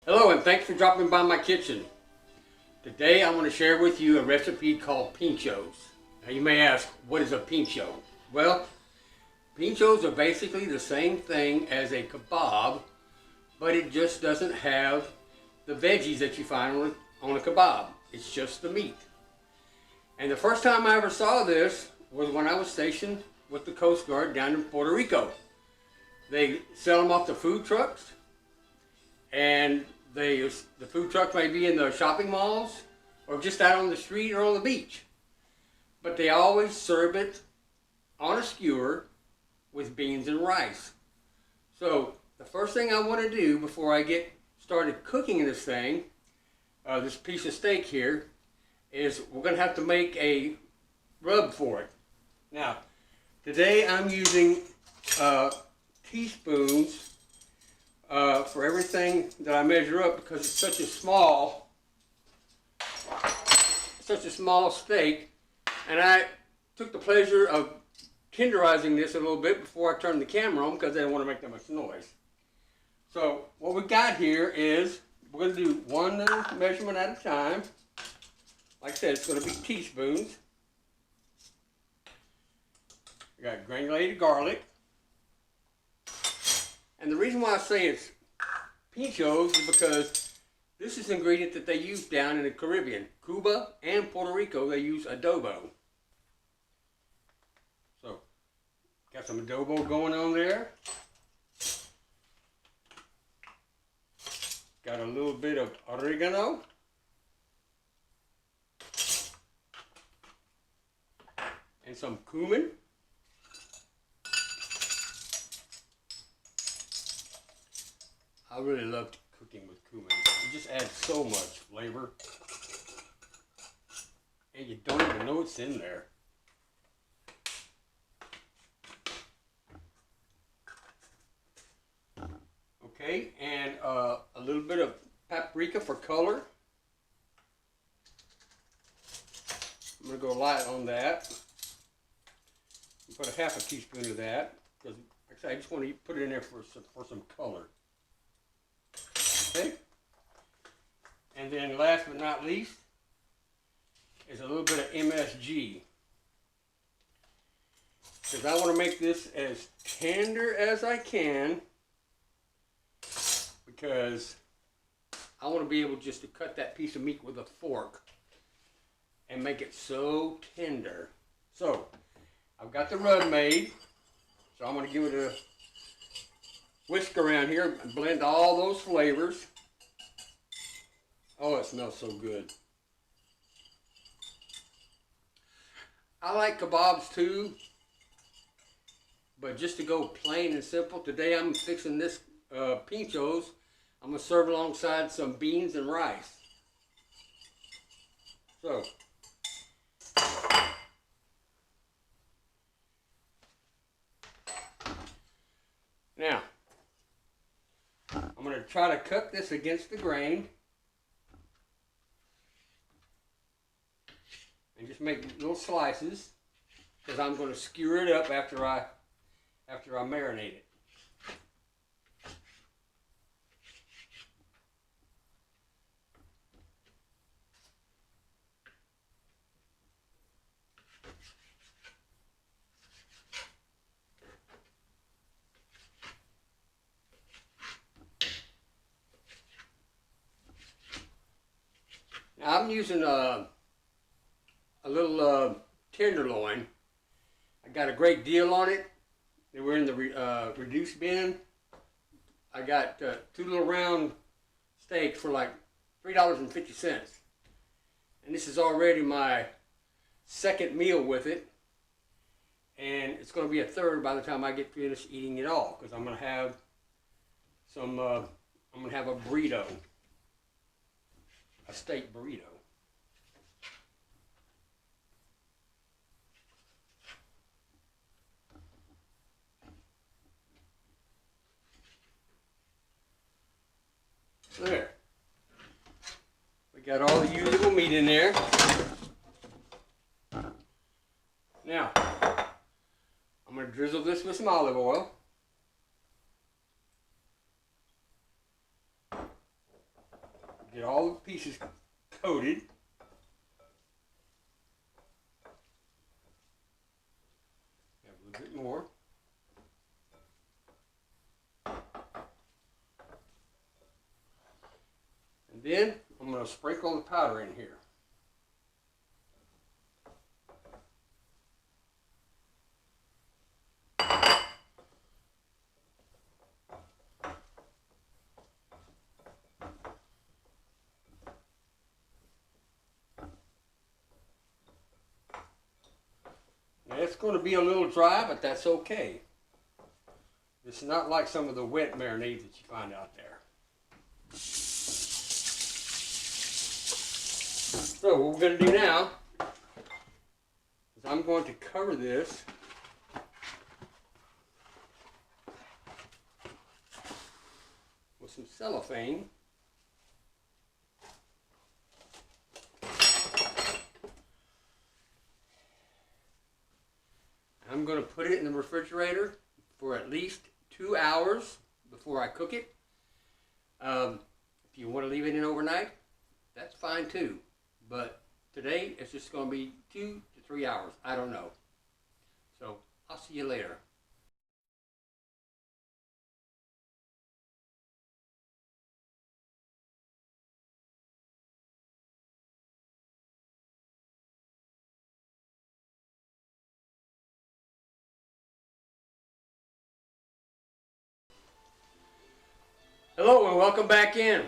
Hello and thanks for dropping by my kitchen. Today I want to share with you a recipe called Pinchos. Now you may ask, what is a pincho? Well, pinchos are basically the same thing as a kebab, but it just doesn't have the veggies that you find on a kebab. It's just the meat. And the first time I ever saw this was when I was stationed with the Coast Guard down in Puerto Rico. They sell them off the food trucks, and the food truck may be in the shopping malls or just out on the street or on the beach. But they always serve it on a skewer with beans and rice. So the first thing I want to do before I get started cooking this thing, this piece of steak here, is we're going to have to make a rub for it. Now, today I'm using teaspoons for everything that I measure up because it's such a small steak, and I took the pleasure of tenderizing this a little bit before I turned the camera on because I didn't want to make that much noise. So what we got here is we're going to do one little measurement at a time. Like I said, it's going to be teaspoons. We got granulated garlic. And the reason why I say it's pinchos is because this is an ingredient that they use down in the Caribbean. Cuba and Puerto Rico, they use adobo. So, got some adobo going on there. Got a little bit of oregano. And some cumin. I really love cooking with cumin. It just adds so much flavor. And you don't even know it's in there. Okay, and a little bit of paprika for color. I'm going to go light on that. Put a half a teaspoon of that, because like I said, I just want to put it in there for some color. Okay? And then last but not least is a little bit of MSG. Because I want to make this as tender as I can, because I want to be able just to cut that piece of meat with a fork and make it so tender. So I've got the rub made, so I'm going to give it a whisk around here and blend all those flavors. Oh, it smells so good. I like kebabs too, but just to go plain and simple, today I'm fixing this pinchos. I'm going to serve alongside some beans and rice. So, now, I'm going to try to cut this against the grain and just make little slices, because I'm going to skewer it up after I marinate it. Now I'm using a little tenderloin. I got a great deal on it. They were in the reduced bin. I got two little round steaks for like $3.50. And this is already my second meal with it. And it's going to be a third by the time I get finished eating it all, because I'm going to have some, I'm going to have a burrito. A steak burrito. There. We got all the usable meat in there. Now, I'm going to drizzle this with some olive oil. pieces coated. Have a little bit more. And then I'm going to sprinkle the powder in here. Now it's going to be a little dry, but that's okay. It's not like some of the wet marinades that you find out there. So what we're going to do now is I'm going to cover this with some cellophane. I'm going to put it in the refrigerator for at least 2 hours before I cook it. If you want to leave it in overnight, that's fine too. But today it's just going to be 2 to 3 hours. I don't know. So I'll see you later. Hello and welcome back in.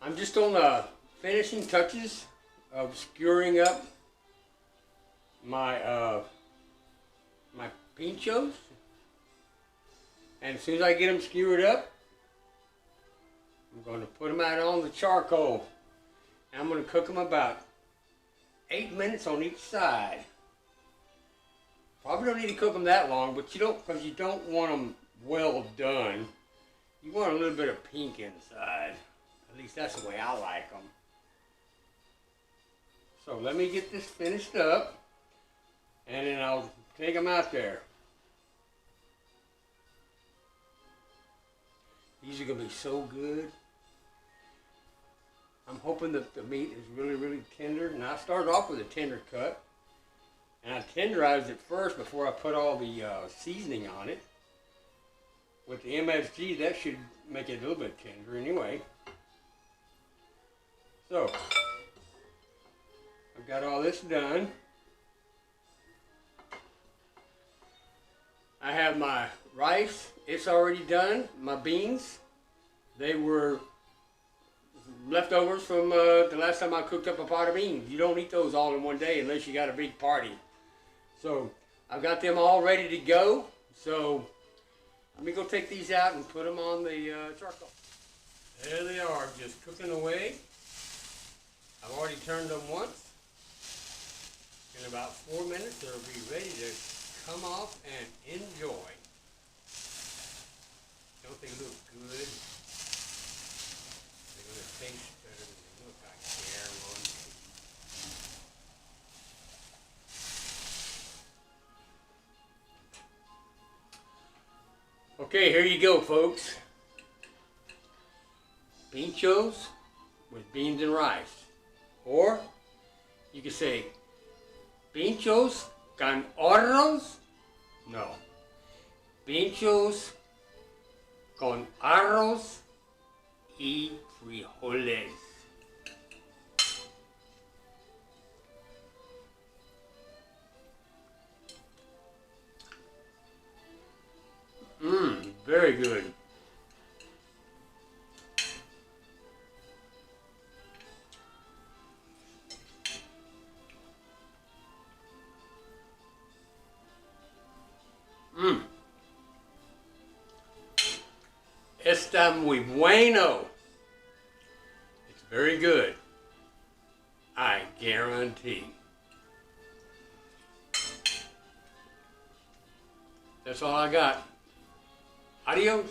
I'm just on the finishing touches of skewering up my my pinchos, and as soon as I get them skewered up, I'm going to put them out on the charcoal, and I'm going to cook them about 8 minutes on each side. Probably don't need to cook them that long, but you don't, because you don't want them well done. You want a little bit of pink inside. At least that's the way I like them. So let me get this finished up, and then I'll take them out there. These are going to be so good. I'm hoping that the meat is really, really tender. And I started off with a tender cut. And I tenderized it first before I put all the seasoning on it. With the MSG, that should make it a little bit tender anyway. So, I've got all this done. I have my rice, it's already done. My beans, they were leftovers from the last time I cooked up a pot of beans. You don't eat those all in one day unless you got a big party. So, I've got them all ready to go. So, let me go take these out and put them on the charcoal. There they are, just cooking away. I've already turned them once. In about 4 minutes, they'll be ready to come off and enjoy. Don't they look good? They're going to taste better than they look, I guarantee. Okay, here you go, folks. Pinchos with beans and rice. Or you could say pinchos con arroz. No. Pinchos con arroz y frijoles. Very good. Está muy bueno. It's very good. I guarantee. That's all I got. Adios.